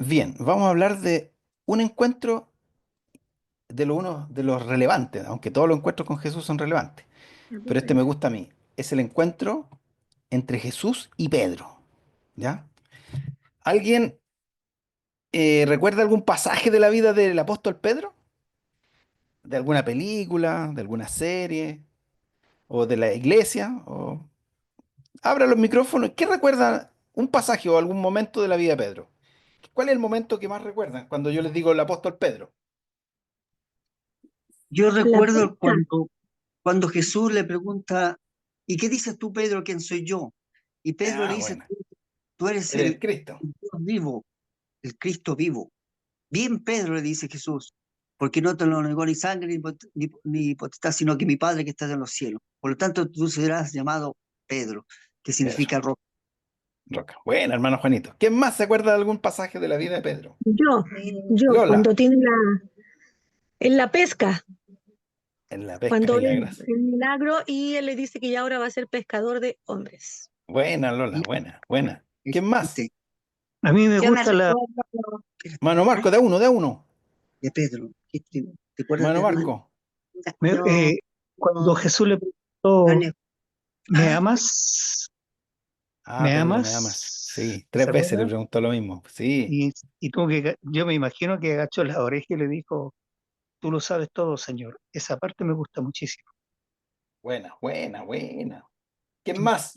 Bien, vamos a hablar de un encuentro de uno de los relevantes, aunque todos los encuentros con Jesús son relevantes, pero este me gusta a mí. Es el encuentro entre Jesús y Pedro, ¿ya? ¿Alguien recuerda algún pasaje de la vida del apóstol Pedro? ¿De alguna película, de alguna serie, o de la iglesia? Abra los micrófonos. ¿Qué recuerda un pasaje o algún momento de la vida de Pedro? ¿Cuál es el momento que más recuerdan cuando yo les digo el apóstol Pedro? Yo La recuerdo pesca. cuando Jesús le pregunta, ¿y qué dices tú, Pedro, quién soy yo? Y Pedro le Ah, dice, bueno, tú eres era el Cristo. el Dios vivo, el Cristo vivo. Bien, Pedro, le dice Jesús, porque no te lo negó ni sangre ni potestad, sino que mi Padre que está en los cielos. Por lo tanto, tú serás llamado Pedro, que Pedro. significa roca. Roca. Bueno, hermano Juanito. ¿Quién más se acuerda de algún pasaje de la vida de Pedro? Yo, Lola, cuando tiene en la pesca, en la pesca, cuando ya, ve gracias. el milagro y él le dice que ya ahora va a ser pescador de hombres. Buena, Lola, Y buena, buena. ¿Quién más? este, A mí me Yo me gusta Mano ¿ah? Marco, de a uno, de a uno. De Pedro. ¿Te acuerdas Mano de Pedro? Marco. me- yo, eh, cuando yo Jesús le lo preguntó, nego. ¿me Ah, amas? Ah, ¿Me Pedro, me amas. amas? Sí, ¿Se 3 veces le acuerda? preguntó lo mismo. Sí, Y yo me imagino que agachó la oreja y le dijo, tú lo sabes todo, Señor. Esa parte me gusta muchísimo. buena, buena, buena. ¿Quién más?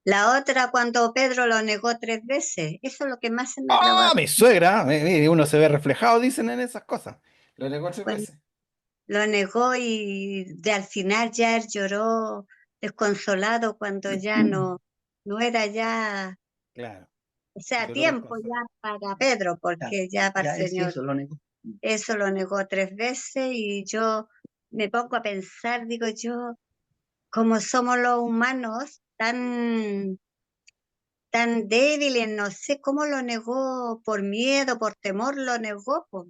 La otra cuando Pedro lo negó 3 veces, eso es lo que más se me ha Ah, grabado. mi suegra. Uno se ve reflejado, dicen en esas cosas. Lo negó tres Cuando veces. lo negó y al final ya él lloró desconsolado cuando ya no era ya, Claro, o sea, lloró tiempo desconsolado. ya para Pedro, ya, porque ya para el ya es Señor. eso, lo negó. Eso lo negó 3 veces y yo me pongo a pensar, digo yo, como somos los humanos tan débiles, no sé cómo lo negó, por miedo, por temor lo negó, pues.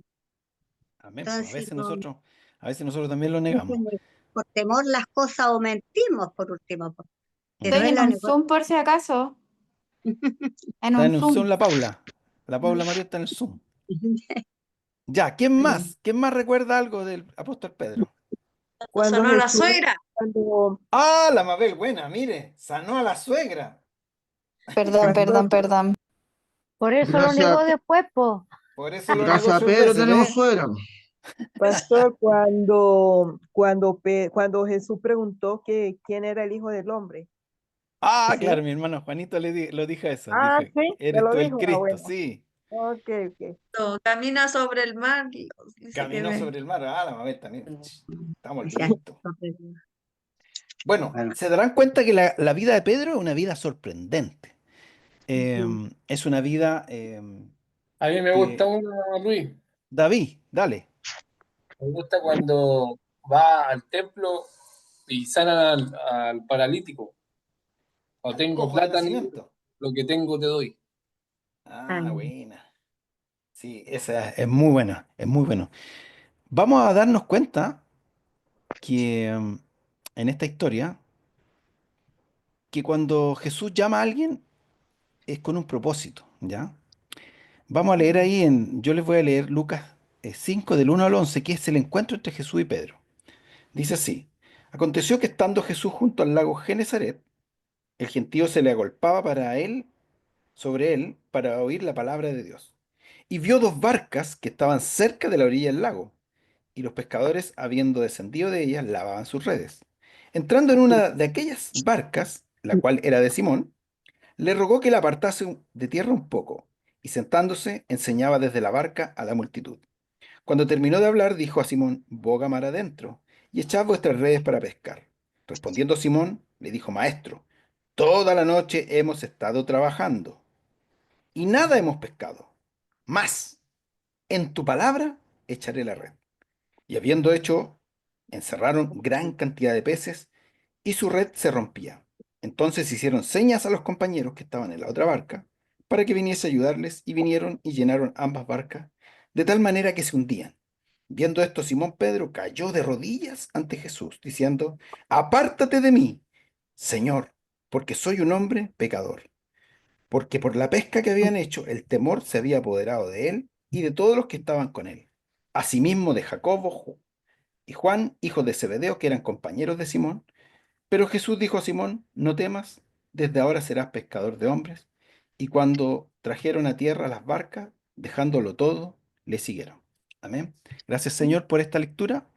Amén. Pues Entonces, no, a veces nosotros también lo entonces, negamos. por temor las cosas o mentimos por último, pues. Pero Mm. Estoy él en lo un negó. Zoom por si acaso. En Está un en un Zoom Zoom. la Paula. La Paula María está en el Zoom. Ya, ¿quién más? ¿Quién más recuerda algo del apóstol Pedro? Cuando Sonó la Jesús, suegra. cuando Ah, la Mabel, buena, mire, sanó a la suegra. Perdón, pastor, perdón, perdón. por eso lo Gracias, negó después, po. Por eso lo negó gracias a 3 Pedro veces, tenemos ¿ve? suegra. Pastor, cuando Jesús preguntó que quién era el Hijo del Hombre, Ah, ¿sí? claro, mi hermano Juanito lo dijo eso. Ah, Dije, sí, ya eres lo tú el dijo. Ah, Cristo, bueno. sí. Ok, ok. No, camina sobre el mar. Dice que Caminó ve. sobre el mar. Ah, la Mabel también. Estamos Ya, listos. Bueno, Bueno, se darán cuenta que la vida de Pedro es una vida sorprendente. Es una vida A mí me gusta que... uno, Luis. David, dale. Me gusta cuando va al templo y sana al paralítico. No Al tengo cojo de plata ni nacimiento. lo que tengo te doy. Ah, buena. Sí, esa es muy buena, es muy bueno. Vamos a darnos cuenta que en esta historia, que cuando Jesús llama a alguien es con un propósito, ¿ya? Vamos a leer ahí yo les voy a leer Lucas 5 del 1 al 11, que es el encuentro entre Jesús y Pedro. Dice así: Aconteció que estando Jesús junto al lago Genesaret, el gentío se le agolpaba sobre él, para oír la palabra de Dios. Y vio 2 barcas que estaban cerca de la orilla del lago, y los pescadores, habiendo descendido de ellas, lavaban sus redes. Entrando en una de aquellas barcas, la cual era de Simón, le rogó que la apartase de tierra un poco, y sentándose, enseñaba desde la barca a la multitud. Cuando terminó de hablar, dijo a Simón: Boga mar adentro, y echad vuestras redes para pescar. Respondiendo Simón, le dijo: Maestro, toda la noche hemos estado trabajando, y nada hemos pescado. Mas, en tu palabra echaré la red. Y habiendo hecho, encerraron gran cantidad de peces, y su red se rompía. Entonces hicieron señas a los compañeros que estaban en la otra barca, para que viniese a ayudarles, y vinieron y llenaron ambas barcas, de tal manera que se hundían. Viendo esto, Simón Pedro cayó de rodillas ante Jesús, diciendo: Apártate de mí, Señor, porque soy un hombre pecador. porque por la pesca que habían hecho, el temor se había apoderado de él y de todos los que estaban con él. Asimismo de Jacobo y Juan, hijos de Zebedeo, que eran compañeros de Simón. Pero Jesús dijo a Simón, no temas, desde ahora serás pescador de hombres. Y cuando trajeron a tierra las barcas, dejándolo todo, le siguieron. Amén. Gracias, Señor, por esta lectura.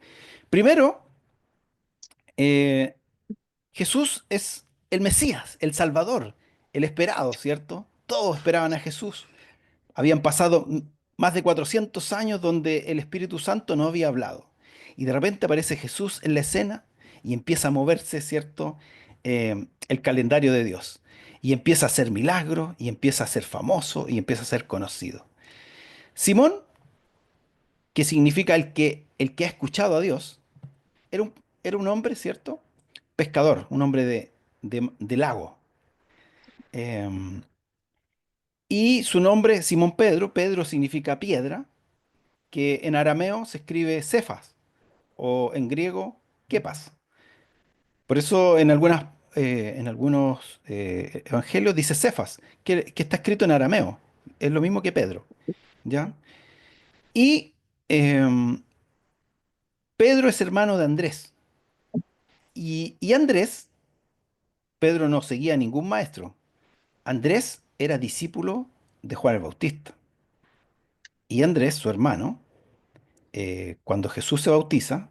Primero, eh, Jesús es el Mesías, el Salvador, el esperado, ¿cierto? Todos esperaban a Jesús. Habían pasado más de 400 años donde el Espíritu Santo no había hablado. Y de repente aparece Jesús en la escena y empieza a moverse, ¿cierto? El calendario de Dios. Y empieza a hacer milagros, y empieza a ser famoso, y empieza a ser conocido. Simón, que significa el que ha escuchado a Dios, era un hombre, ¿cierto? Pescador, un hombre de lago. Em, y su nombre, Simón Pedro, Pedro significa piedra, que en arameo se escribe Cefas o en griego Kepas. Por eso en algunos evangelios dice Cefas, que está escrito en arameo. Es lo mismo que Pedro, ¿ya? Y em, Pedro es hermano de Andrés. Y Andrés, Pedro no seguía a ningún maestro. Andrés era discípulo de Juan el Bautista. Y Andrés, su hermano, cuando Jesús se bautiza,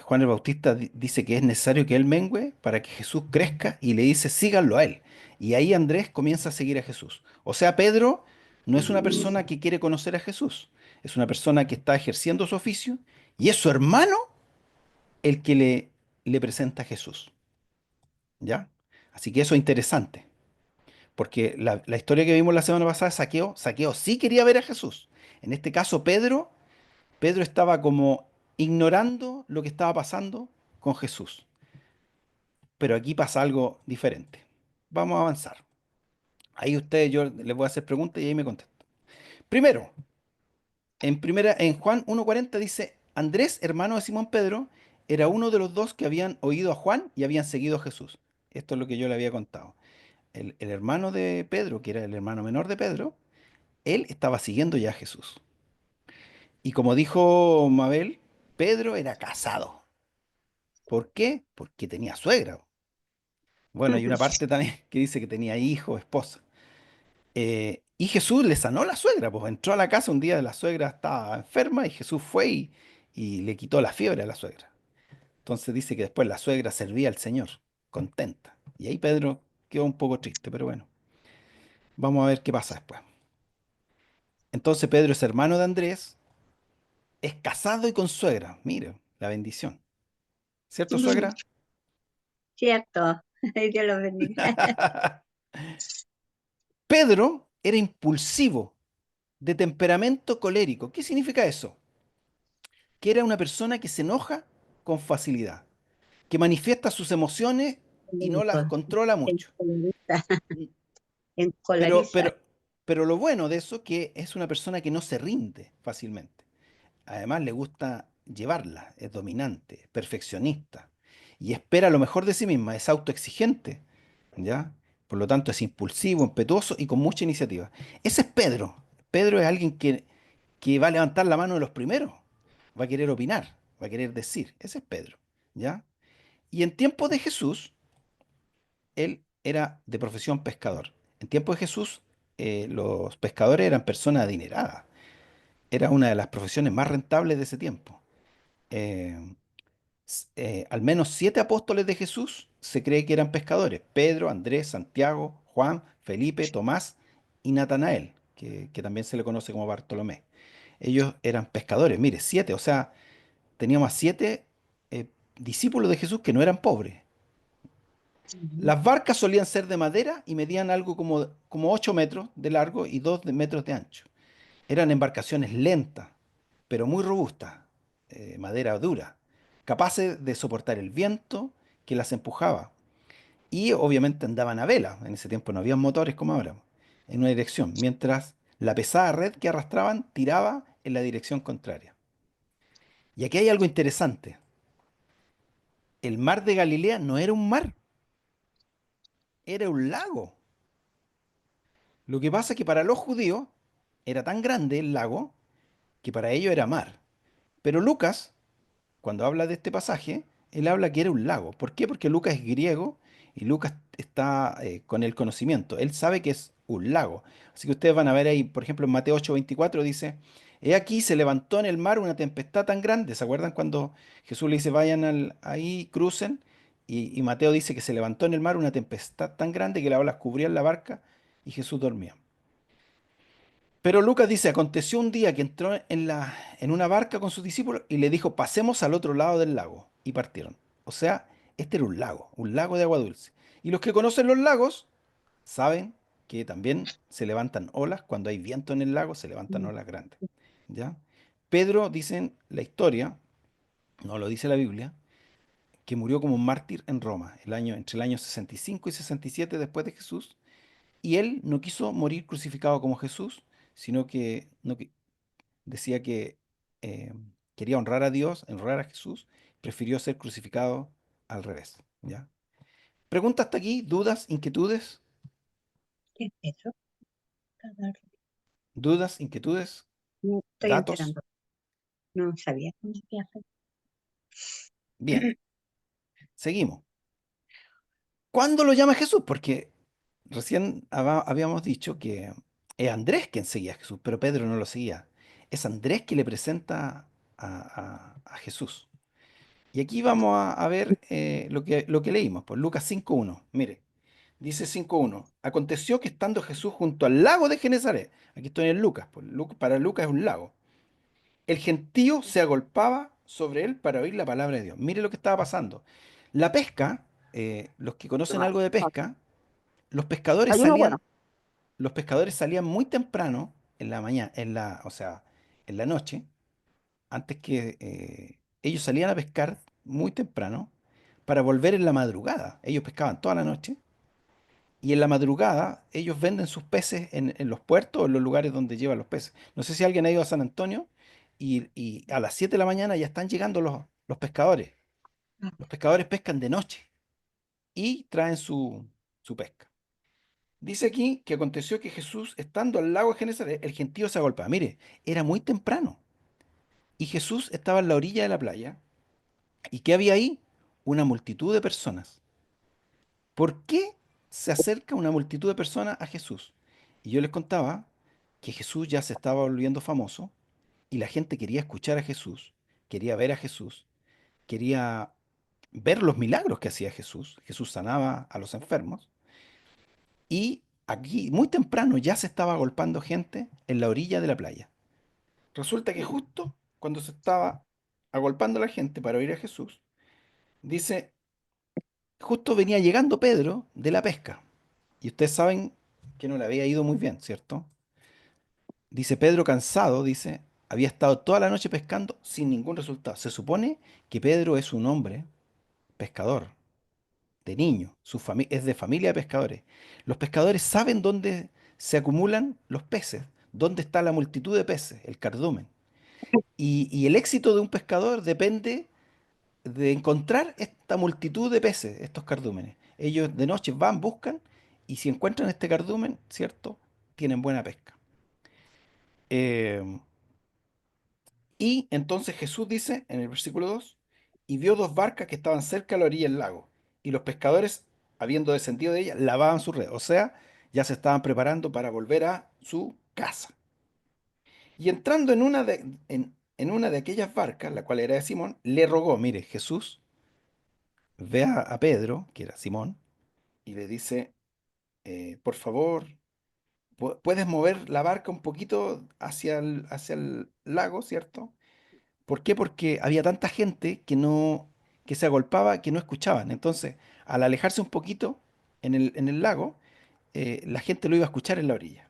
Juan el Bautista dice que es necesario que él mengüe para que Jesús crezca y le dice, síganlo a él. Y ahí Andrés comienza a seguir a Jesús. O sea, Pedro no es una persona que quiere conocer a Jesús, es una persona que está ejerciendo su oficio y es su hermano el que le presenta a Jesús. ¿Ya? Así que eso es interesante, porque la historia que vimos la semana pasada, Saqueo sí quería ver a Jesús. En este caso, Pedro estaba como ignorando lo que estaba pasando con Jesús. Pero aquí pasa algo diferente. Vamos a avanzar. Ahí ustedes, yo les voy a hacer preguntas y ahí me contestan. Primero, en Juan 1:40 dice, Andrés, hermano de Simón Pedro, era uno de los dos que habían oído a Juan y habían seguido a Jesús. Esto es lo que yo le había contado. El hermano de Pedro, que era el hermano menor de Pedro, él estaba siguiendo ya a Jesús. Y como dijo Mabel, Pedro era casado. ¿Por qué? Porque tenía suegra. Bueno, hay una parte también que dice que tenía hijo, esposa. Y Jesús le sanó a la suegra, pues entró a la casa un día, la suegra estaba enferma y Jesús fue y le quitó la fiebre a la suegra. Entonces dice que después la suegra servía al Señor, contenta. Y ahí Pedro quedó un poco triste, pero bueno, vamos a ver qué pasa después. Entonces Pedro es hermano de Andrés, es casado y con suegra. Mire, la bendición. ¿Cierto, suegra? Cierto, Dios los bendiga. Pedro era impulsivo, de temperamento colérico. ¿Qué significa eso? Que era una persona que se enoja con facilidad, que manifiesta sus emociones y no las controla mucho. Encoleriza, Mm. Pero, encoleriza. pero, pero lo bueno de eso es que es una persona que no se rinde fácilmente. Además le gusta llevarla, es dominante, es perfeccionista y espera lo mejor de sí misma, es autoexigente, ¿ya? Por lo tanto es impulsivo, impetuoso y con mucha iniciativa. Ese es Pedro. Pedro es alguien que va a levantar la mano de los primeros, va a querer opinar, va a querer decir. Ese es Pedro, ¿ya? Y en tiempos de Jesús, él era de profesión pescador. En tiempos de Jesús, los pescadores eran personas adineradas. Era una de las profesiones más rentables de ese tiempo. Eh, Al menos 7 apóstoles de Jesús se cree que eran pescadores. Pedro, Andrés, Santiago, Juan, Felipe, Tomás y Natanael, que también se le conoce como Bartolomé. Ellos eran pescadores, mire, 7, o sea, teníamos a 7 discípulos de Jesús que no eran pobres. Ujú. Las barcas solían ser de madera y medían algo como 8 metros de largo y 2 metros de ancho. Eran embarcaciones lentas, pero muy robustas, madera dura, capaces de soportar el viento que las empujaba. Y obviamente andaban a vela, en ese tiempo no había motores como ahora, en una dirección, mientras la pesada red que arrastraban tiraba en la dirección contraria. Y aquí hay algo interesante. El mar de Galilea no era un mar, era un lago. Lo que pasa es que para los judíos era tan grande el lago que para ellos era mar. Pero Lucas, cuando habla de este pasaje, él habla que era un lago. ¿Por qué? Porque Lucas es griego y Lucas está con el conocimiento. Él sabe que es un lago. Así que ustedes van a ver ahí, por ejemplo, en Mateo 8:24 dice, he aquí se levantó en el mar una tempestad tan grande. ¿Se acuerdan cuando Jesús le dice, vayan ahí, crucen? Y Mateo dice que se levantó en el mar una tempestad tan grande que las olas cubrían la barca y Jesús dormía. Pero Lucas dice, aconteció un día que entró en una barca con sus discípulos y le dijo, pasemos al otro lado del lago. Y partieron. O sea, este era un lago de agua dulce. Y los que conocen los lagos saben que también se levantan olas. Cuando hay viento en el lago, se levantan olas grandes. ¿Ya? Pedro, dicen la historia, no lo dice la Biblia, que murió como un mártir en Roma, entre el año 65 y 67 después de Jesús. Y él no quiso morir crucificado como Jesús, sino que no, decía que eh, quería honrar a Dios, honrar a Jesús, prefirió ser crucificado al revés. ¿Ya? Pregunta hasta aquí, dudas, inquietudes, ¿Qué es eso? dudas, inquietudes, No estoy datos. enterando. No sabía cómo se hace. Bien, seguimos. ¿Cuándo lo llama Jesús? Porque recién habíamos dicho que es Andrés quien seguía a Jesús, pero Pedro no lo seguía. Es Andrés que le presenta a Jesús. Y aquí vamos a ver lo que leímos, por Lucas 5:1. Mire, dice 5:1. Aconteció que estando Jesús junto al lago de Genezaret, aquí estoy en Lucas, pues, para Lucas es un lago, el gentío se agolpaba sobre él para oír la palabra de Dios. Mire lo que estaba pasando. La pesca, los que conocen algo de pesca, los pescadores Hay uno bueno. salían, los pescadores salían muy temprano en la mañana, o sea, en la noche, antes que ellos salían a pescar muy temprano para volver en la madrugada. Ellos pescaban toda la noche y en la madrugada ellos venden sus peces en los puertos o en los lugares donde llevan los peces. No sé si alguien ha ido a San Antonio y a las 7 de la mañana ya están llegando los pescadores. Los pescadores pescan de noche y traen su pesca. Dice aquí que aconteció que Jesús, estando al lago de Genesaret, el gentío se agolpaba. Mire, era muy temprano y Jesús estaba en la orilla de la playa. ¿Y qué había ahí? Una multitud de personas. ¿Por qué se acerca una multitud de personas a Jesús? Y yo les contaba que Jesús ya se estaba volviendo famoso y la gente quería escuchar a Jesús, quería ver a Jesús, quería ver los milagros que hacía Jesús. Jesús sanaba a los enfermos. Y aquí, muy temprano, ya se estaba agolpando gente en la orilla de la playa. Resulta que justo cuando se estaba agolpando la gente para oír a Jesús, dice, justo venía llegando Pedro de la pesca. Y ustedes saben que no le había ido muy bien, ¿cierto? Dice Pedro cansado, dice, había estado toda la noche pescando sin ningún resultado. Se supone que Pedro es un hombre pescador, de niño, es de familia de pescadores. Los pescadores saben dónde se acumulan los peces, dónde está la multitud de peces, el cardumen. Y el éxito de un pescador depende de encontrar esta multitud de peces, estos cardúmenes. Ellos de noche van, buscan, y si encuentran este cardumen, ¿cierto? Tienen buena pesca. Eh, y entonces Jesús dice en el versículo 2, y vio dos barcas que estaban cerca a la orilla del lago, y los pescadores, habiendo descendido de ellas, lavaban su red, o sea, ya se estaban preparando para volver a su casa. Y entrando en una de aquellas barcas, la cual era de Simón, le rogó, mire, Jesús ve a Pedro, que era Simón, y le dice, por favor, ¿puedes mover la barca un poquito hacia el lago, ¿cierto? ¿Por qué? Porque había tanta gente que se agolpaba que no escuchaban. Entonces, al alejarse un poquito en el lago, la gente lo iba a escuchar en la orilla.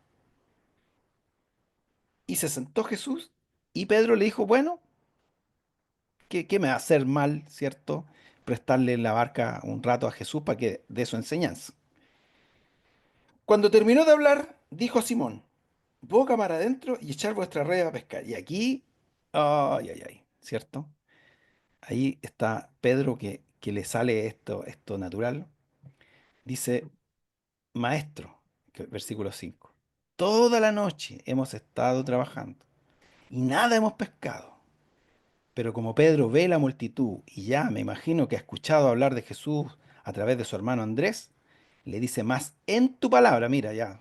Y se sentó Jesús y Pedro le dijo, bueno, ¿qué me va a hacer mal, ¿cierto? Prestarle la barca un rato a Jesús para que dé su enseñanza. Cuando terminó de hablar, dijo a Simón, boca mar adentro y echar vuestra red a pescar. Y aquí, ay, ay, ay, ¿cierto? Ahí está Pedro que le sale esto natural. Dice, maestro, versículo 5. toda la noche hemos estado trabajando y nada hemos pescado. Pero como Pedro ve la multitud y ya me imagino que ha escuchado hablar de Jesús a través de su hermano Andrés, le dice más en tu palabra, mira ya,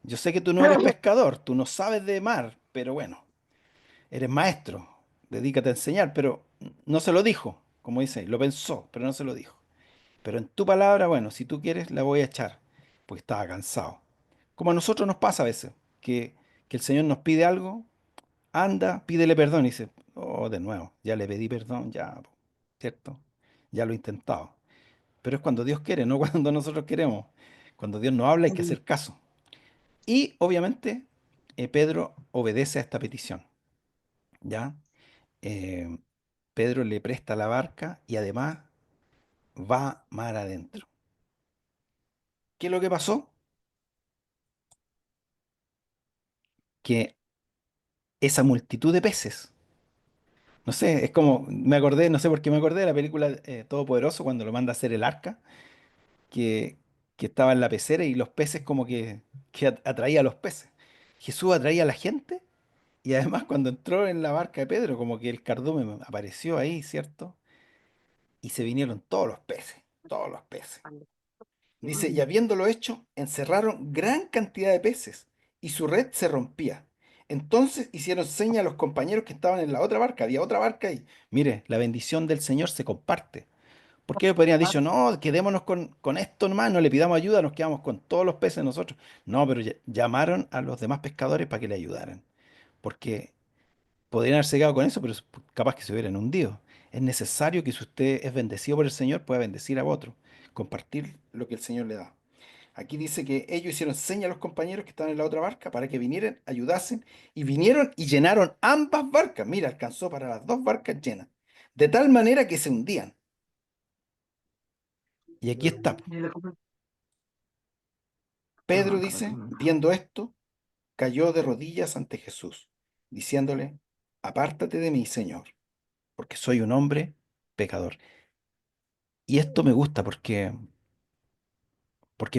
yo sé que tú no eres pescador, tú no sabes de mar, pero bueno, eres maestro, dedícate a enseñar, pero no se lo dijo, como dice, lo pensó, pero no se lo dijo. Pero en tu palabra, bueno, si tú quieres, la voy a echar, porque estaba cansado. Como a nosotros nos pasa a veces, que el Señor nos pide algo, anda, pídele perdón, y dice, oh, de nuevo, ya le pedí perdón, ya, po, ¿cierto? Ya lo he intentado. Pero es cuando Dios quiere, no cuando nosotros queremos. Cuando Dios nos habla hay que hacer caso. Y obviamente Pedro obedece a esta petición, ¿ya? Eh, Pedro le presta la barca y además va mar adentro. ¿Qué es lo que pasó? Que esa multitud de peces, no sé, es como, me acordé, no sé por qué me acordé de la película Todopoderoso cuando lo manda a hacer el arca, que, que estaba en la pecera y los peces como que atraía a los peces. Jesús atraía a la gente y además cuando entró en la barca de Pedro, como que el cardumen apareció ahí, ¿cierto? Y se vinieron todos los peces, todos los peces. Dice, y habiéndolo hecho, encerraron gran cantidad de peces, y su red se rompía. Entonces hicieron seña a los compañeros que estaban en la otra barca, había otra barca y, mire, la bendición del Señor se comparte. ¿Por qué podrían haber dicho, no, quedémonos con esto nomás, no le pidamos ayuda, nos quedamos con todos los peces nosotros? No, pero llamaron a los demás pescadores para que le ayudaran, porque podrían haberse quedado con eso, pero capaz que se hubieran hundido. Es necesario que si usted es bendecido por el Señor, pueda bendecir a otro, compartir lo que el Señor le da. Aquí dice que ellos hicieron seña a los compañeros que estaban en la otra barca para que vinieran, ayudasen, y vinieron y llenaron ambas barcas. Mira, alcanzó para las dos barcas llenas, de tal manera que se hundían. Y aquí está. Pedro dice, viendo esto, cayó de rodillas ante Jesús, diciéndole, apártate de mí, Señor, porque soy un hombre pecador. Y esto me gusta porque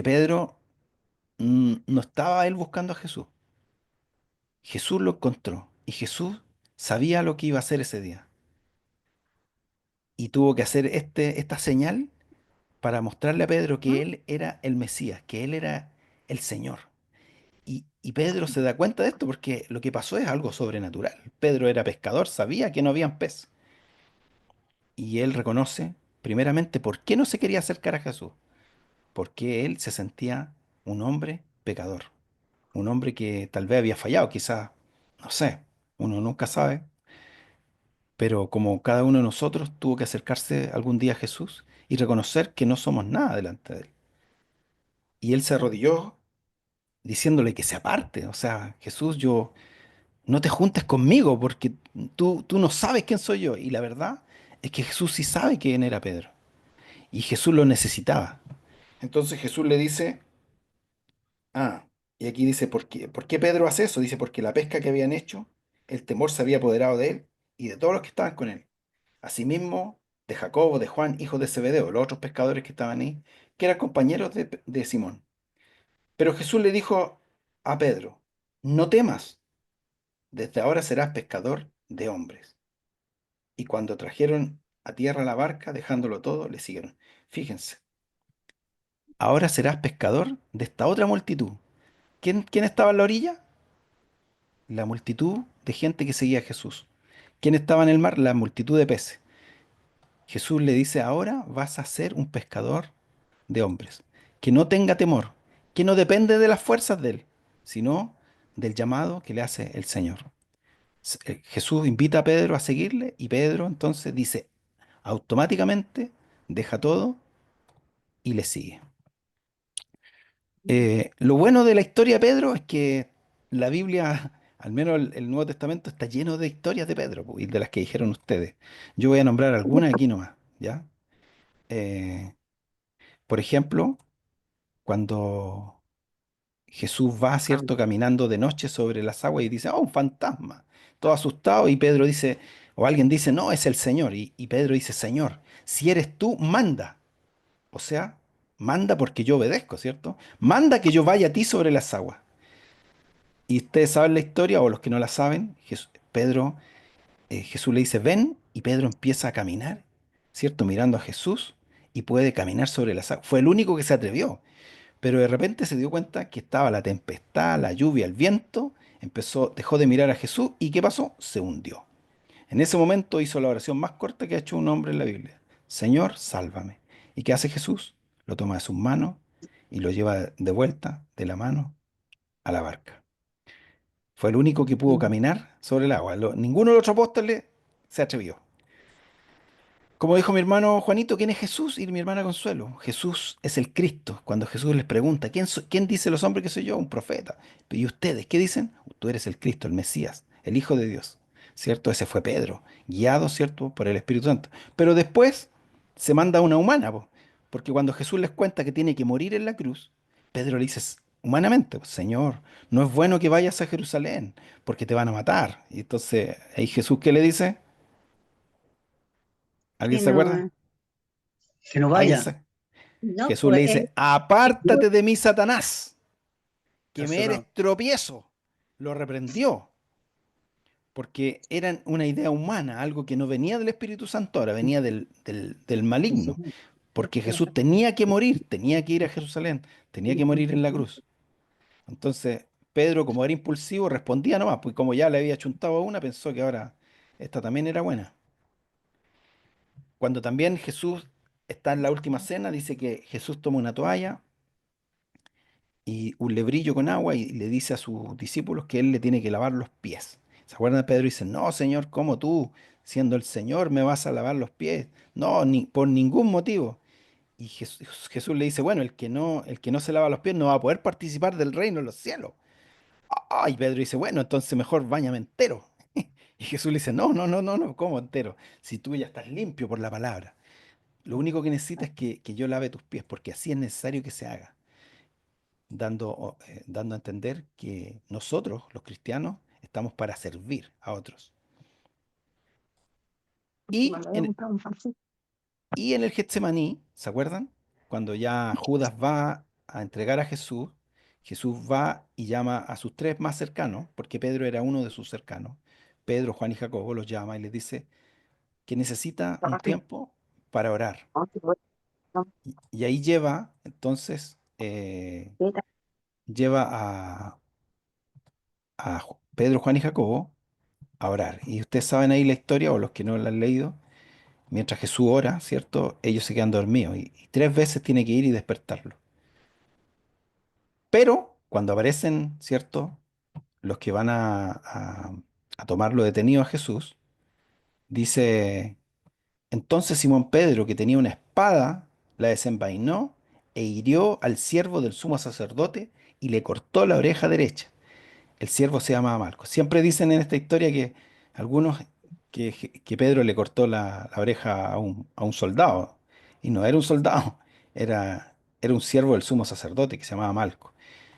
Pedro no estaba él buscando a Jesús. Jesús lo encontró y Jesús sabía lo que iba a hacer ese día. Y tuvo que hacer esta señal para mostrarle a Pedro que él era el Mesías, que él era el Señor. Y Pedro se da cuenta de esto porque lo que pasó es algo sobrenatural. Pedro era pescador, sabía que no habían pez. Y él reconoce, primeramente, por qué no se quería acercar a Jesús. Porque él se sentía un hombre pecador. Un hombre que tal vez había fallado, quizás, no sé, uno nunca sabe. Pero como cada uno de nosotros tuvo que acercarse algún día a Jesús y reconocer que no somos nada delante de él. Y él se arrodilló diciéndole que se aparte. O sea, Jesús, yo no te juntes conmigo porque tú no sabes quién soy yo. Y la verdad es que Jesús sí sabe quién era Pedro. Y Jesús lo necesitaba. Entonces Jesús le dice, ah, y aquí dice, ¿por qué Pedro hace eso? Dice, porque la pesca que habían hecho, el temor se había apoderado de él y de todos los que estaban con él. Asimismo, de Jacobo, de Juan, hijos de Zebedeo, los otros pescadores que estaban ahí, que eran compañeros de Simón. Pero Jesús le dijo a Pedro, no temas, desde ahora serás pescador de hombres. Y cuando trajeron a tierra la barca, dejándolo todo, le siguieron. Fíjense, ahora serás pescador de esta otra multitud. ¿Quién estaba en la orilla? La multitud de gente que seguía a Jesús. ¿Quién estaba en el mar? La multitud de peces. Jesús le dice, ahora vas a ser un pescador de hombres, que no tenga temor, que no depende de las fuerzas de él, sino del llamado que le hace el Señor. Jesús invita a Pedro a seguirle y Pedro entonces dice, automáticamente deja todo y le sigue. Lo bueno de la historia de Pedro es que la Biblia, al menos el Nuevo Testamento, está lleno de historias de Pedro y de las que dijeron ustedes. Yo voy a nombrar algunas aquí nomás, ¿ya? Eh, por ejemplo, cuando Jesús va, ¿cierto?, caminando de noche sobre las aguas y dice, oh, un fantasma, todo asustado, y Pedro dice, o alguien dice, no, es el Señor, y Pedro dice, Señor, si eres tú, manda. O sea, manda porque yo obedezco, ¿cierto? Manda que yo vaya a ti sobre las aguas. Y ustedes saben la historia, o los que no la saben, Jesús le dice, ven, y Pedro empieza a caminar, ¿cierto? Mirando a Jesús y puede caminar sobre las aguas. Fue el único que se atrevió, pero de repente se dio cuenta que estaba la tempestad, la lluvia, el viento, dejó de mirar a Jesús y ¿qué pasó? Se hundió. En ese momento hizo la oración más corta que ha hecho un hombre en la Biblia. Señor, sálvame. ¿Y qué hace Jesús? Lo toma de sus manos y lo lleva de vuelta de la mano a la barca. Fue el único que pudo caminar sobre el agua. Ninguno de los otros apóstoles se atrevió. Como dijo mi hermano Juanito, ¿quién es Jesús? Y mi hermana Consuelo. Jesús es el Cristo. Cuando Jesús les pregunta, ¿quién dice los hombres que soy yo? Un profeta. ¿Y ustedes qué dicen? Tú eres el Cristo, el Mesías, el Hijo de Dios. ¿Cierto? Ese fue Pedro, guiado, ¿cierto? Por el Espíritu Santo. Pero después se manda una humana, po, porque cuando Jesús les cuenta que tiene que morir en la cruz, Pedro le dice humanamente, Señor, no es bueno que vayas a Jerusalén, porque te van a matar. Y entonces, ahí Jesús, ¿qué le dice? ¿Alguien Que se acuerda? no, Que no ¿Alguien vaya. se? no, Jesús le pues dice, Que Dios apártate de mí, Satanás, está que me eres cerrado. tropiezo. Lo reprendió, porque era una idea humana, algo que no venía del Espíritu Santo, ahora venía del maligno, porque Jesús tenía que morir, tenía que ir a Jerusalén, tenía que morir en la cruz. Entonces, Pedro, como era impulsivo, respondía nomás, pues como ya le había chuntado a una, pensó que ahora esta también era buena. Cuando también Jesús está en la última cena, dice que Jesús toma una toalla y un lebrillo con agua y le dice a sus discípulos que él le tiene que lavar los pies. ¿Se acuerdan de Pedro? Y dice, no, Señor, ¿cómo tú, siendo el Señor, me vas a lavar los pies? No, ni por ningún motivo. Y Jesús le dice, bueno, el que no se lava los pies no va a poder participar del reino de los cielos. Y Pedro dice, bueno, entonces mejor báñame entero. Y Jesús le dice, no, no, no, no, no, ¿cómo entero? Si tú ya estás limpio por la palabra. Lo único que necesitas es que yo lave tus pies, porque así es necesario que se haga, dando a entender que nosotros, los cristianos, estamos para servir a otros. Y en el Getsemaní, ¿se acuerdan? Cuando ya Judas va a entregar a Jesús, Jesús va y llama a sus tres más cercanos, porque Pedro era uno de sus cercanos. Pedro, Juan y Jacobo los llama y les dice que necesita un tiempo para orar. Y ahí lleva, entonces, lleva a Pedro, Juan y Jacobo a orar. Y ustedes saben ahí la historia, o los que no la han leído, mientras Jesús ora, ¿cierto? Ellos se quedan dormidos y tres veces tiene que ir y despertarlo. Pero cuando aparecen, ¿cierto? Los que van a tomarlo detenido a Jesús, dice, entonces Simón Pedro, que tenía una espada, la desenvainó e hirió al siervo del sumo sacerdote y le cortó la oreja derecha. El siervo se llamaba Malco. Siempre dicen en esta historia que algunos que Pedro le cortó la oreja a un soldado. Y no era un soldado, era un siervo del sumo sacerdote que se llamaba Malco.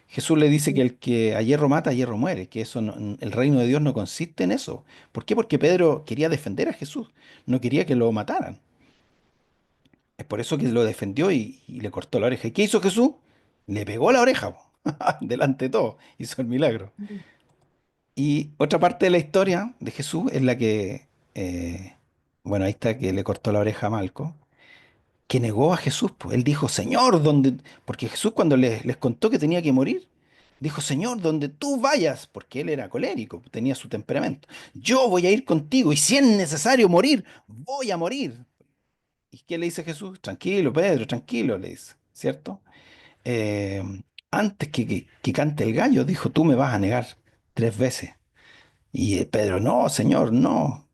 Jesús le dice que el que a hierro mata, a hierro muere, que eso el reino de Dios no consiste en eso. ¿Por qué? Porque Pedro quería defender a Jesús, no quería que lo mataran. Es por eso que lo defendió y le cortó la oreja. ¿Y qué hizo Jesús? Le pegó la oreja, po, delante de todo, hizo el milagro. Y otra parte de la historia de Jesús es la que, bueno, ahí está que le cortó la oreja a Malco, que negó a Jesús, pues. Él dijo, Señor, porque Jesús cuando les contó que tenía que morir, dijo, Señor, donde tú vayas, porque él era colérico, tenía su temperamento, yo voy a ir contigo y si es necesario morir, voy a morir. ¿Y qué le dice Jesús? Tranquilo, Pedro, tranquilo, le dice, ¿cierto? Eh, antes que cante el gallo, dijo, tú me vas a negar tres veces. Y Pedro, no, Señor, no.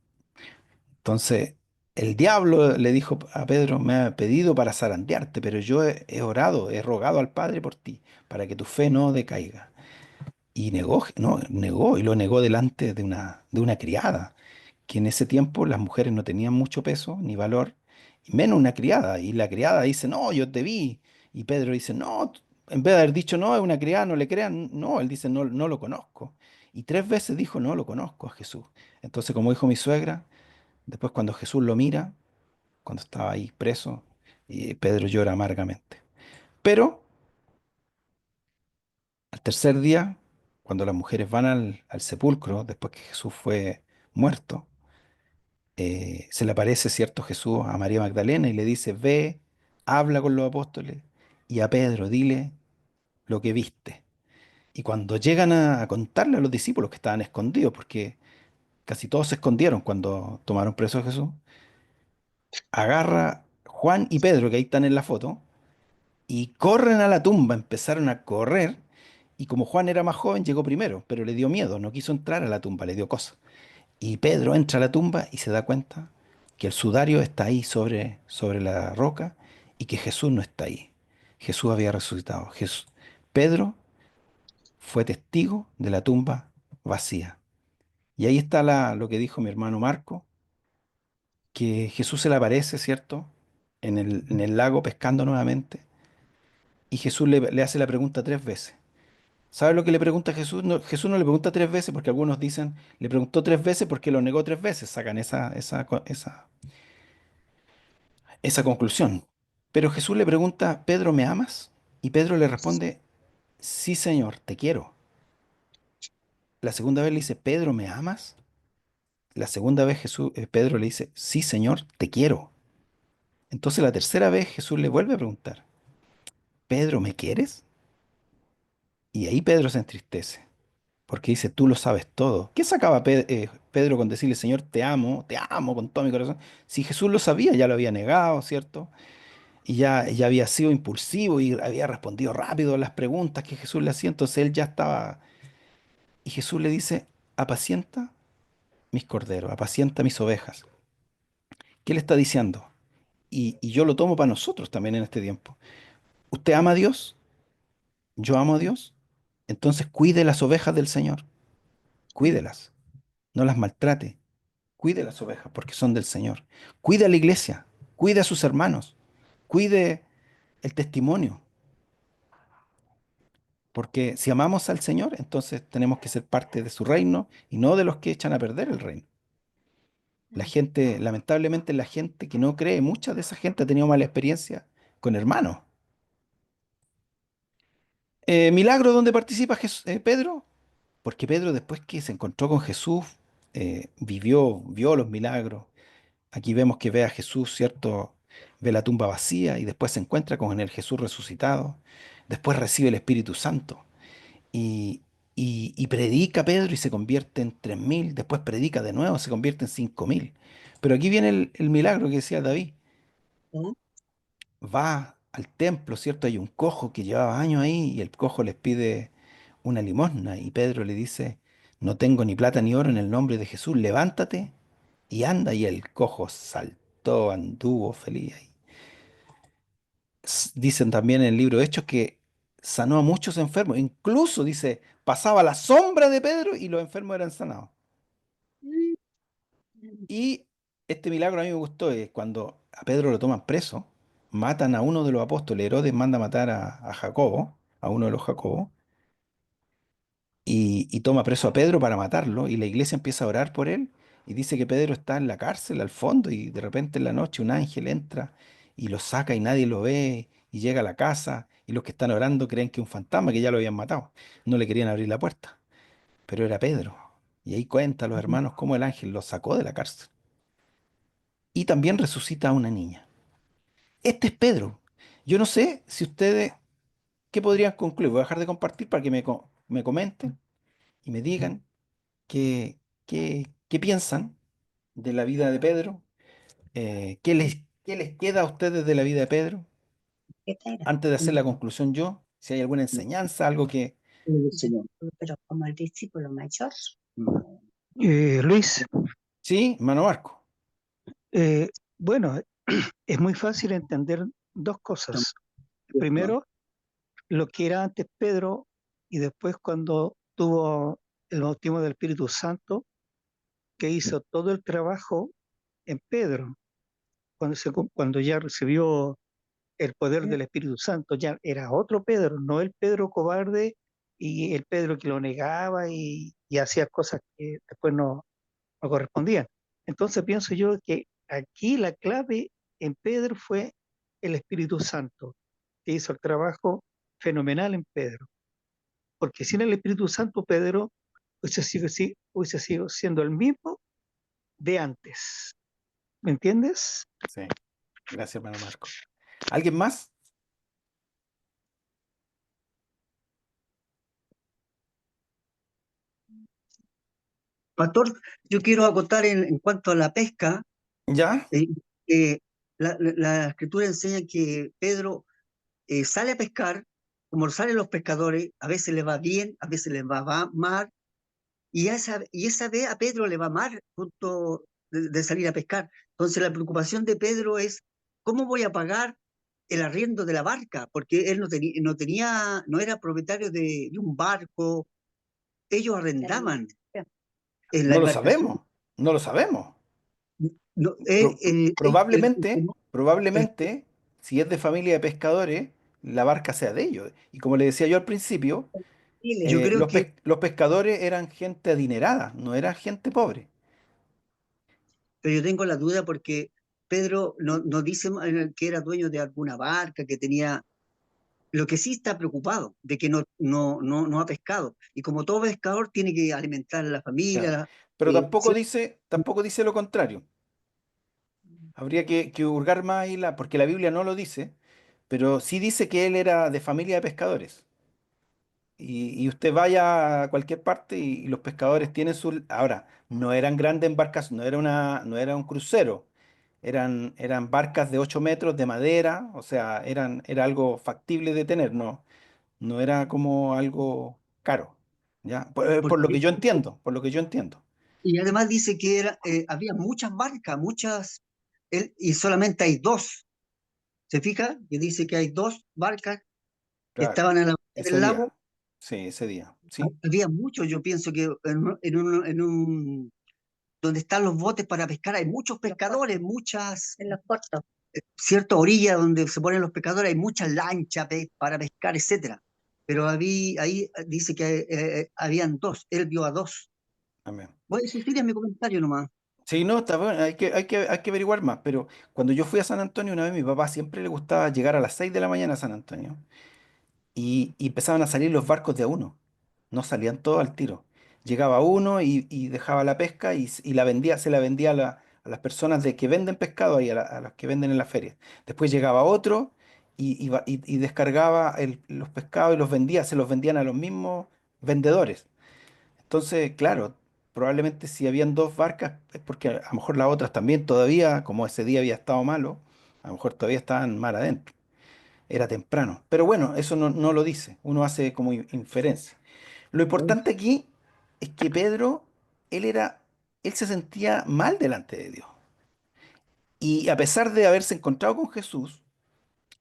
Entonces, el diablo le dijo a Pedro, me ha pedido para zarandearte, pero yo he orado, he rogado al Padre por ti, para que tu fe no decaiga. Y negó, no, negó, y lo negó delante de una criada, que en ese tiempo las mujeres no tenían mucho peso ni valor, y menos una criada. Y la criada dice, no, yo te vi. Y Pedro dice, no, en vez de haber dicho, no, es una criada, no le crean, no, él dice, no, no lo conozco. Y tres veces dijo, no lo conozco a Jesús. Entonces, como dijo mi suegra, después cuando Jesús lo mira, cuando estaba ahí preso, y Pedro llora amargamente. Pero al tercer día, cuando las mujeres van al sepulcro, después que Jesús fue muerto, se le aparece, ¿cierto? Jesús a María Magdalena y le dice, ve, habla con los apóstoles y a Pedro, dile lo que viste. Y cuando llegan a contarle a los discípulos que estaban escondidos, porque casi todos se escondieron cuando tomaron preso a Jesús, agarra Juan y Pedro, que ahí están en la foto, y corren a la tumba, empezaron a correr, y como Juan era más joven, llegó primero, pero le dio miedo, no quiso entrar a la tumba, le dio cosa. Y Pedro entra a la tumba y se da cuenta que el sudario está ahí sobre la roca y que Jesús no está ahí. Jesús había resucitado. Pedro fue testigo de la tumba vacía. Y ahí está lo que dijo mi hermano Marco, que Jesús se le aparece, ¿cierto? En el lago pescando nuevamente. Y Jesús le hace la pregunta 3 veces. ¿Sabe lo que le pregunta Jesús? No, Jesús no le pregunta 3 veces porque algunos dicen, le preguntó 3 veces porque lo negó 3 veces. Sacan esa conclusión. Pero Jesús le pregunta, Pedro, ¿me amas? Y Pedro le responde, sí, Señor, te quiero. La segunda vez le dice, Pedro, ¿me amas? La segunda vez Pedro le dice, sí, Señor, te quiero. Entonces la tercera vez Jesús le vuelve a preguntar, Pedro, ¿me quieres? Y ahí Pedro se entristece, porque dice, tú lo sabes todo. ¿Qué sacaba Pedro con decirle, Señor, te amo con todo mi corazón? Si Jesús lo sabía, ya lo había negado, ¿cierto? Y ya había sido impulsivo y había respondido rápido a las preguntas que Jesús le hacía, entonces él ya estaba... Y Jesús le dice, apacienta mis corderos, apacienta mis ovejas. ¿Qué le está diciendo? Y yo lo tomo para nosotros también en este tiempo. ¿Usted ama a Dios? ¿Yo amo a Dios? Entonces cuide las ovejas del Señor, cuídelas, no las maltrate, cuide las ovejas porque son del Señor. Cuide a la iglesia, cuide a sus hermanos, cuide el testimonio. Porque si amamos al Señor, entonces tenemos que ser parte de su reino y no de los que echan a perder el reino. La gente, lamentablemente, la gente que no cree, mucha de esa gente ha tenido mala experiencia con hermanos. Milagro donde participa Pedro, porque Pedro después que se encontró con Jesús, vio los milagros. Aquí vemos que ve a Jesús, ¿cierto? Ve la tumba vacía y después se encuentra con el Jesús resucitado. Después recibe el Espíritu Santo. Y, y predica Pedro y se convierte en 3.000, después predica de nuevo, se convierte en 5.000. Pero aquí viene el milagro que decía David. ¿Mm? Va al templo, ¿cierto? Hay un cojo que llevaba años ahí y el cojo les pide una limosna y Pedro le dice, no tengo ni plata ni oro en el nombre de Jesús, levántate y anda. Y el cojo saltó, anduvo feliz ahí. Dicen también en el libro de Hechos que sanó a muchos enfermos. Incluso dice, pasaba la sombra de Pedro y los enfermos eran sanados. Y este milagro a mí me gustó, es cuando a Pedro lo toman preso, matan a uno de los apóstoles, Herodes manda a matar a Jacobo, a uno de los Jacobos, y toma preso a Pedro para matarlo, y la iglesia empieza a orar por él, y dice que Pedro está en la cárcel al fondo, y de repente en la noche un ángel entra y lo saca y nadie lo ve, y llega a la casa, y los que están orando creen que es un fantasma, que ya lo habían matado. No le querían abrir la puerta, pero era Pedro. Y ahí cuenta a los hermanos cómo el ángel lo sacó de la cárcel. Y también resucita a una niña. Este es Pedro. Yo no sé si ustedes, ¿qué podrían concluir? Voy a dejar de compartir para que me comenten y me digan qué piensan de la vida de Pedro. ¿Qué les queda a ustedes de la vida de Pedro? Esta era. Antes de hacer la conclusión yo, si hay alguna enseñanza, algo que... Señor. Pero como el discípulo mayor. Luis, Sí, mano Marco. eh, bueno, es muy fácil entender dos cosas. Primero, lo que era antes Pedro y después cuando tuvo el bautismo del Espíritu Santo, que hizo todo el trabajo en Pedro. Cuando ya recibió el poder del Espíritu Santo, ya era otro Pedro, no el Pedro cobarde y el Pedro que lo negaba y hacía cosas que después no correspondían. Entonces pienso yo que aquí la clave en Pedro fue el Espíritu Santo, que hizo el trabajo fenomenal en Pedro. porque sin el Espíritu Santo Pedro hubiese sido siendo el mismo de antes. ¿Me entiendes? Sí, gracias, hermano Marco. ¿Alguien más? Pastor, yo quiero acotar en cuanto a la pesca. ¿Ya? eh, eh, la escritura enseña que Pedro sale a pescar, como salen los pescadores, a veces le va bien, a veces le va mal, y esa vez a Pedro le va mal punto de salir a pescar. Entonces la preocupación de Pedro es, ¿cómo voy a pagar el arriendo de la barca? Porque él no era propietario de un barco, ellos arrendaban en la No lo embarcación. sabemos, no lo sabemos. No, Probablemente, el- probablemente, si es de familia de pescadores, la barca sea de ellos. Y como le decía yo al principio, yo creo que los pescadores eran gente adinerada, no era gente pobre. pero yo tengo la duda porque Pedro no dice que era dueño de alguna barca, que tenía, lo que sí está preocupado, de que no ha pescado. Y como todo pescador tiene que alimentar a la familia, Claro. Pero ¿cierto? tampoco dice lo contrario. Habría que hurgar más ahí, porque la Biblia no lo dice, pero sí dice que él era de familia de pescadores. Y usted vaya a cualquier parte y los pescadores tienen su... Ahora, no eran grandes embarcaciones, no era un crucero, eran barcas de 8 metros de madera, o sea, era algo factible de tener, no era como algo caro, ¿ya? Por lo que Porque, yo entiendo, por lo que yo entiendo. y además dice que había muchas barcas, y solamente hay dos. ¿Se fija? Que dice que hay dos barcas que Claro, estaban a la orilla ese del lago. día, sí, ese día, sí, Había muchos, yo pienso que donde están los botes para pescar hay muchos pescadores, En los puertos. cierta orilla donde se ponen los pescadores, hay muchas lanchas para pescar, etcétera. Pero ahí dice que habían dos, él vio a dos. amén. Voy a decir, mi comentario nomás. Sí, no, está bueno, hay que averiguar más, pero cuando yo fui a San Antonio una vez, mi papá siempre le gustaba llegar a las 6 de la mañana a San Antonio y empezaban a salir los barcos de a uno, no salían todos al tiro. Llegaba uno y dejaba la pesca y la vendía, se la vendía a las personas de que venden pescado ahí, a las que venden en la feria. Después llegaba otro y descargaba los pescados y los vendía, se los vendían a los mismos vendedores. Entonces, claro, probablemente si habían dos barcas, es porque a lo mejor las otras también todavía, como ese día había estado malo, a lo mejor todavía estaban mar adentro. Era temprano. Pero bueno, eso no lo dice. Uno hace como inferencia. Lo importante aquí es que Pedro, él se sentía mal delante de Dios. Y a pesar de haberse encontrado con Jesús,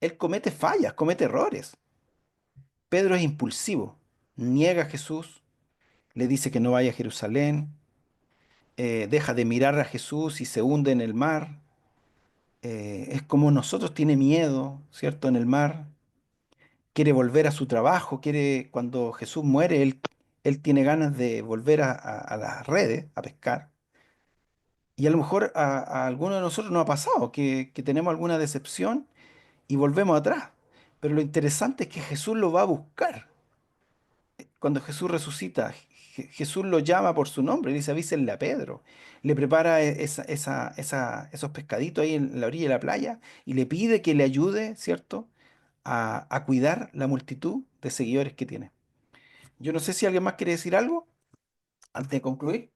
él comete fallas, comete errores. Pedro es impulsivo, niega a Jesús, le dice que no vaya a Jerusalén, deja de mirar a Jesús y se hunde en el mar. Es como nosotros, tiene miedo, ¿cierto? En el mar. Quiere volver a su trabajo, cuando Jesús muere, él tiene ganas de volver a las redes, a pescar. Y a lo mejor a alguno de nosotros nos ha pasado, que tenemos alguna decepción y volvemos atrás. Pero lo interesante es que Jesús lo va a buscar. Cuando Jesús resucita, Jesús lo llama por su nombre, le dice, avísenle a Pedro. Le prepara esos pescaditos ahí en la orilla de la playa y le pide que le ayude, ¿cierto? A cuidar la multitud de seguidores que tiene. Yo no sé si alguien más quiere decir algo antes de concluir.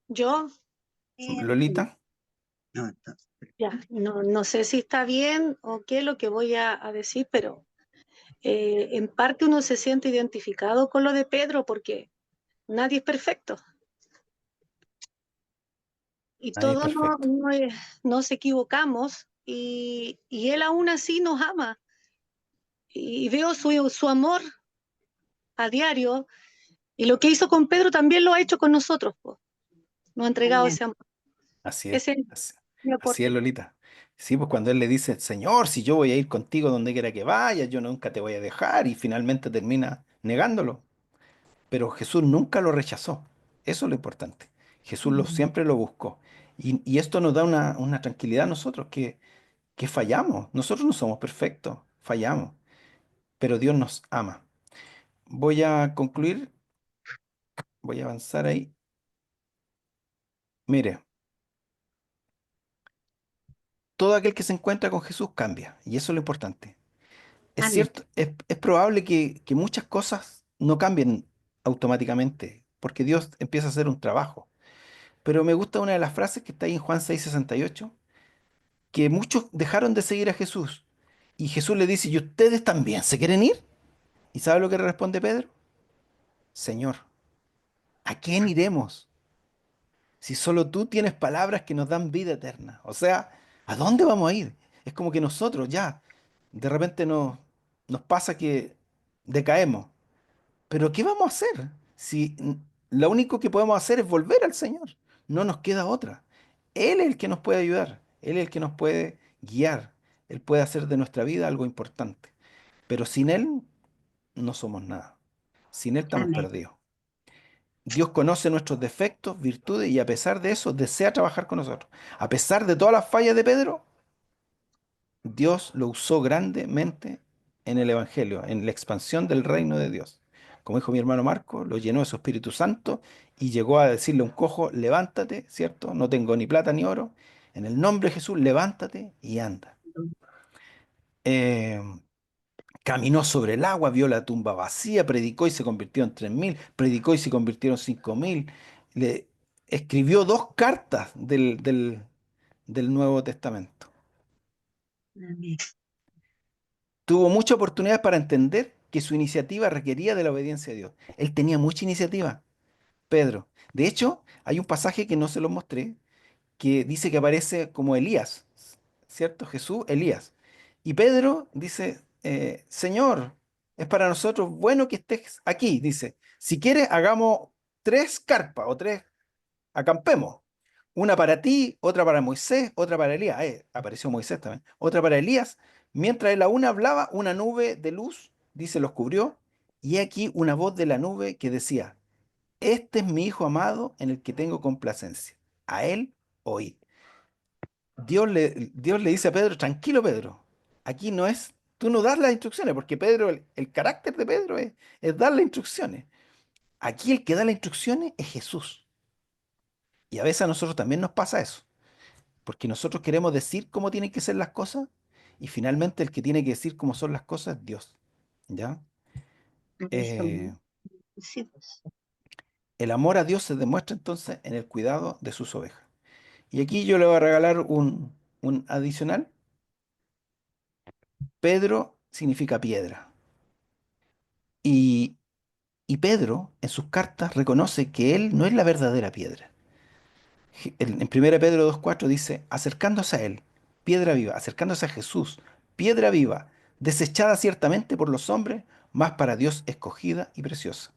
Yo, Lolita. No, ya, no sé si está bien o qué es lo que voy a decir, pero en parte uno se siente identificado con lo de Pedro porque nadie es perfecto y Nadie es todos perfecto. nos equivocamos y él aún así nos ama y veo su amor a diario y lo que hizo con Pedro también lo ha hecho con nosotros, po. Nos ha entregado amén. ese amor. Así es. Ese es Así, mi así es, aporte. Lolita. Sí, pues cuando él le dice, Señor, si yo voy a ir contigo donde quiera que vayas, yo nunca te voy a dejar, y finalmente termina negándolo. Pero Jesús nunca lo rechazó. Eso es lo importante. Jesús siempre lo buscó. Y esto nos da una tranquilidad a nosotros, que fallamos. Nosotros no somos perfectos, fallamos, pero Dios nos ama. Voy a concluir, voy a avanzar ahí. Mire, todo aquel que se encuentra con Jesús cambia, y eso es lo importante. Es Amén. cierto, es probable que muchas cosas no cambien automáticamente, porque Dios empieza a hacer un trabajo. Pero me gusta una de las frases que está ahí en Juan 6:68, que muchos dejaron de seguir a Jesús. Y Jesús le dice, ¿y ustedes también se quieren ir? ¿Y sabe lo que responde Pedro? Señor, ¿a quién iremos? Si solo tú tienes palabras que nos dan vida eterna. O sea, ¿a dónde vamos a ir? Es como que nosotros ya, de repente nos pasa que decaemos. Pero ¿qué vamos a hacer? Si lo único que podemos hacer es volver al Señor. No nos queda otra. Él es el que nos puede ayudar. Él es el que nos puede guiar. Él puede hacer de nuestra vida algo importante. Pero sin Él no somos nada. Sin Él estamos Amén. perdidos. Dios conoce nuestros defectos, virtudes y a pesar de eso desea trabajar con nosotros. A pesar de todas las fallas de Pedro, Dios lo usó grandemente en el Evangelio, en la expansión del reino de Dios. Como dijo mi hermano Marco, lo llenó de su Espíritu Santo y llegó a decirle a un cojo, levántate, ¿cierto? No tengo ni plata ni oro. En el nombre de Jesús, levántate y anda. Eh, Caminó sobre el agua, vio la tumba vacía, predicó y se convirtió en 3.000, predicó y se convirtieron 5.000. Le escribió 2 cartas del Nuevo Testamento. Amén. Tuvo muchas oportunidades para entender que su iniciativa requería de la obediencia a Dios. Él tenía mucha iniciativa, Pedro. De hecho, hay un pasaje que no se lo mostré, que dice que aparece como Elías, ¿cierto? Jesús, Elías. Y Pedro dice, Señor, es para nosotros bueno que estés aquí. Dice, si quieres, hagamos 3 carpas o 3, acampemos. Una para ti, otra para Moisés, otra para Elías. Apareció Moisés también. Otra para Elías. Mientras él aún hablaba, una nube de luz, dice, los cubrió. Y he aquí una voz de la nube que decía, este es mi hijo amado en el que tengo complacencia. A él oíd. Dios le dice a Pedro, tranquilo Pedro, aquí no es, tú no das las instrucciones, porque Pedro, el carácter de Pedro es dar las instrucciones. Aquí el que da las instrucciones es Jesús. Y a veces a nosotros también nos pasa eso, porque nosotros queremos decir cómo tienen que ser las cosas y finalmente el que tiene que decir cómo son las cosas es Dios. ¿Ya? Por eso Eh, sí, pues. el amor a Dios se demuestra entonces en el cuidado de sus ovejas. Y aquí yo le voy a regalar un adicional. Pedro significa piedra. Y, y Pedro en sus cartas reconoce que él no es la verdadera piedra. En 1 Pedro 2:4 dice, acercándose a él, piedra viva, acercándose a Jesús, piedra viva, desechada ciertamente por los hombres, mas para Dios escogida y preciosa.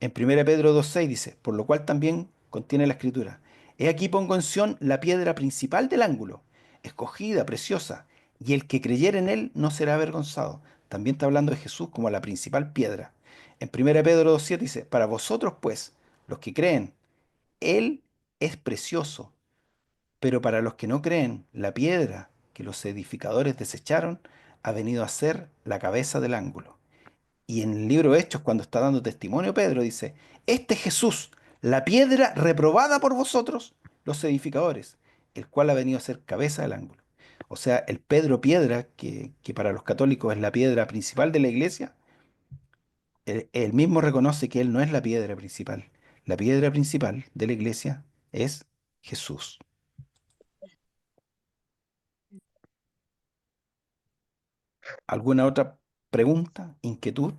En 1 Pedro 2:6 dice, por lo cual también contiene la escritura, he aquí pongo en Sión la piedra principal del ángulo, escogida, preciosa, y el que creyere en él no será avergonzado. También está hablando de Jesús como la principal piedra. En 1 Pedro 2:7 dice, para vosotros pues, los que creen, él es precioso, pero para los que no creen, la piedra que los edificadores desecharon ha venido a ser la cabeza del ángulo. Y en el libro de Hechos, cuando está dando testimonio Pedro, dice, este es Jesús, la piedra reprobada por vosotros, los edificadores, el cual ha venido a ser cabeza del ángulo. O sea, el Pedro piedra, que para los católicos es la piedra principal de la iglesia, él mismo reconoce que él no es la piedra principal. La piedra principal de la iglesia es Jesús. ¿Alguna otra pregunta, inquietud,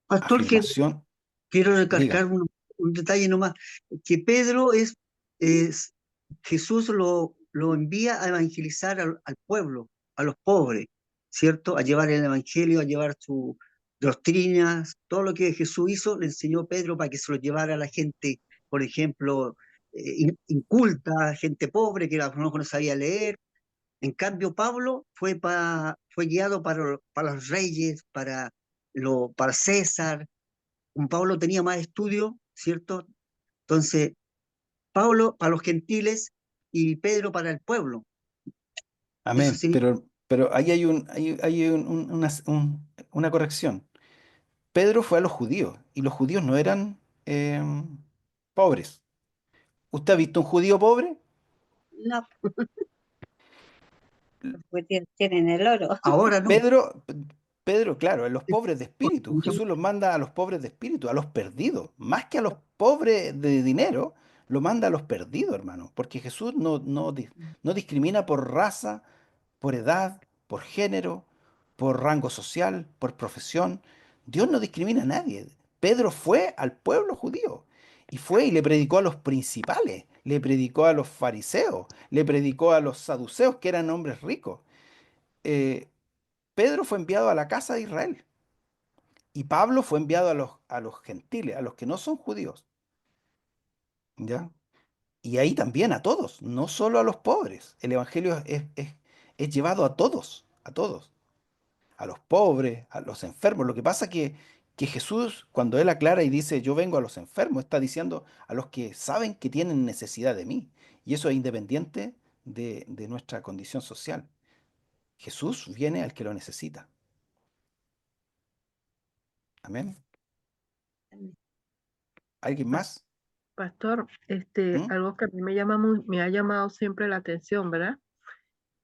Pastor, afirmación? quiero recalcar Diga. un detalle nomás, que Pedro es Jesús lo envía a evangelizar al pueblo, a los pobres, ¿cierto? A llevar el evangelio, a llevar sus doctrinas, todo lo que Jesús hizo, le enseñó Pedro para que se lo llevara a la gente, por ejemplo, inculta, gente pobre que a lo mejor no sabía leer. En cambio, Pablo fue guiado para los reyes, para César. Como Pablo tenía más estudio, ¿cierto? Entonces, Pablo, para los gentiles, y Pedro para el pueblo. Eso Amén. sí, Pero ahí hay una corrección. Pedro fue a los judíos y los judíos no eran pobres. ¿Usted ha visto un judío pobre? No, pues tienen el oro. ahora no. Pedro, Pedro, claro, a los pobres de espíritu. Mucho- Jesús los manda a los pobres de espíritu, a los perdidos. Más que a los pobres de dinero, lo manda a los perdidos, hermano. Porque Jesús no discrimina por raza, por edad, por género, por rango social, por profesión. Dios no discrimina a nadie. Pedro fue al pueblo judío y fue y le predicó a los principales, le predicó a los fariseos, le predicó a los saduceos, que eran hombres ricos. Eh, Pedro fue enviado a la casa de Israel y Pablo fue enviado a los gentiles, a los que no son judíos, ¿ya? Y ahí también a todos, no solo a los pobres. El evangelio es llevado a todos, a los pobres, a los enfermos. Lo que pasa que Jesús, cuando él aclara y dice, yo vengo a los enfermos, está diciendo a los que saben que tienen necesidad de mí. Y eso es independiente de nuestra condición social. Jesús viene al que lo necesita. Amén. ¿Alguien más? Pastor, ¿Mm? algo que a mí me ha llamado siempre la atención, ¿verdad?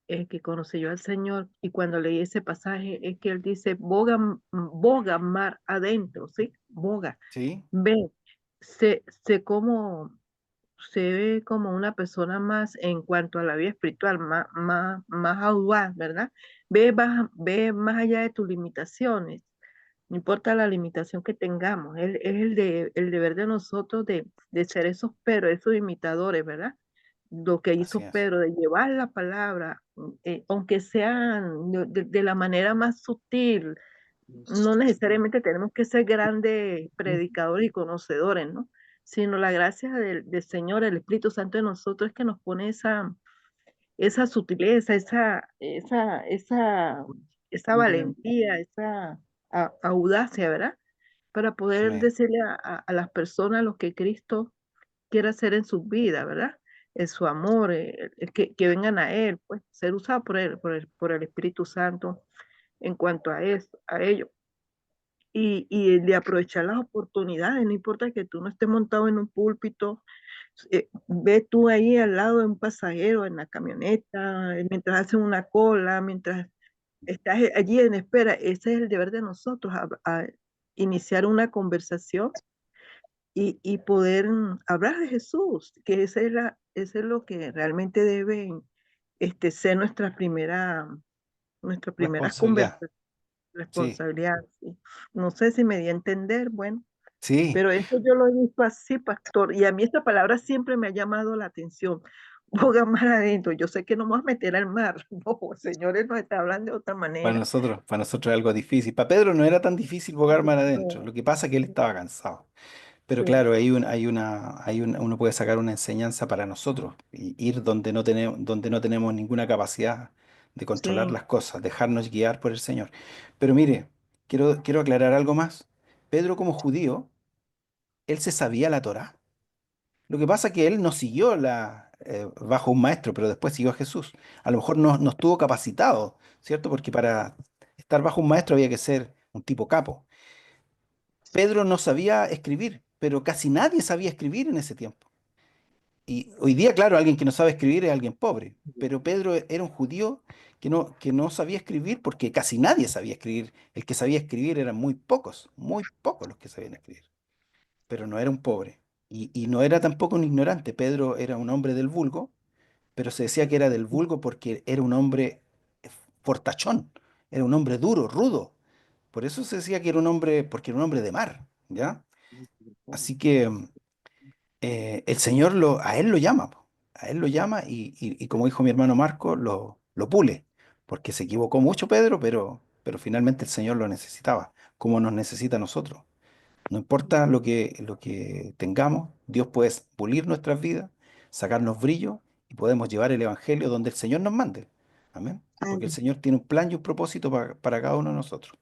Que conocí yo al Señor y cuando leí ese pasaje es que él dice, boga, boga mar adentro, ¿sí? Boga. Sí, Ve, se como, se ve como una persona más en cuanto a la vida espiritual, más audaz, ¿verdad? Ve más allá de tus limitaciones. No importa la limitación que tengamos, es el deber de nosotros de ser esos pero, esos imitadores, ¿verdad? Lo que así hizo es. Pedro, de llevar la palabra, aunque sean de la manera más sutil, no necesariamente tenemos que ser grandes predicadores y conocedores, ¿no? Sino la gracia del Señor, el Espíritu Santo de nosotros es que nos pone esa sutileza, esa valentía, esa audacia, ¿verdad? Para poder Amén. decirle a las personas lo que Cristo quiere hacer en su vida, ¿verdad? En su amor, que vengan a Él, pues, ser usados por Él, por el Espíritu Santo en cuanto a eso, a ello. Y de aprovechar las oportunidades, no importa que tú no estés montado en un púlpito, ve tú ahí al lado de un pasajero en la camioneta, mientras hacen una cola, mientras estás allí en espera, ese es el deber de nosotros, a iniciar una conversación y poder hablar de Jesús, que ese es lo que realmente debe ser nuestra primera Responsabilidad. conversación, Sí, responsabilidad. ¿Sí? No sé si me di a entender, bueno, sí. pero eso yo lo he visto así, pastor, y a mí esta palabra siempre me ha llamado la atención. Boga mar adentro, yo sé que no vamos a meter al mar, no, señores, nos está hablando de otra manera. Para nosotros es algo difícil. Para Pedro no era tan difícil bogar mar adentro. No, Lo que pasa es que él estaba cansado. Pero sí, claro, uno puede sacar una enseñanza para nosotros. Y ir donde no tenemos ninguna capacidad de controlar sí, las cosas, dejarnos guiar por el Señor. Pero mire, quiero aclarar algo más. Pedro como judío, él se sabía la Torá. Lo que pasa es que él no siguió bajo un maestro, pero después siguió a Jesús. A lo mejor no estuvo capacitado, ¿cierto? Porque para estar bajo un maestro había que ser un tipo capo. Pedro no sabía escribir, pero casi nadie sabía escribir en ese tiempo. Y hoy día, claro, alguien que no sabe escribir es alguien pobre, pero Pedro era un judío que no sabía escribir porque casi nadie sabía escribir. El que sabía escribir eran muy pocos los que sabían escribir, pero no era un pobre. Y no era tampoco un ignorante. Pedro era un hombre del vulgo, pero se decía que era del vulgo porque era un hombre fortachón, era un hombre duro, rudo. Por eso se decía que era un hombre, porque era un hombre de mar, ¿ya? Así que el Señor a él lo llama, po. A él lo llama y como dijo mi hermano Marco, lo pule, porque se equivocó mucho Pedro, pero finalmente el Señor lo necesitaba, como nos necesita a nosotros. No importa lo que tengamos, Dios puede pulir nuestras vidas, sacarnos brillo y podemos llevar el Evangelio donde el Señor nos mande. Amén. Porque el Amén. Señor tiene un plan y un propósito para cada uno de nosotros.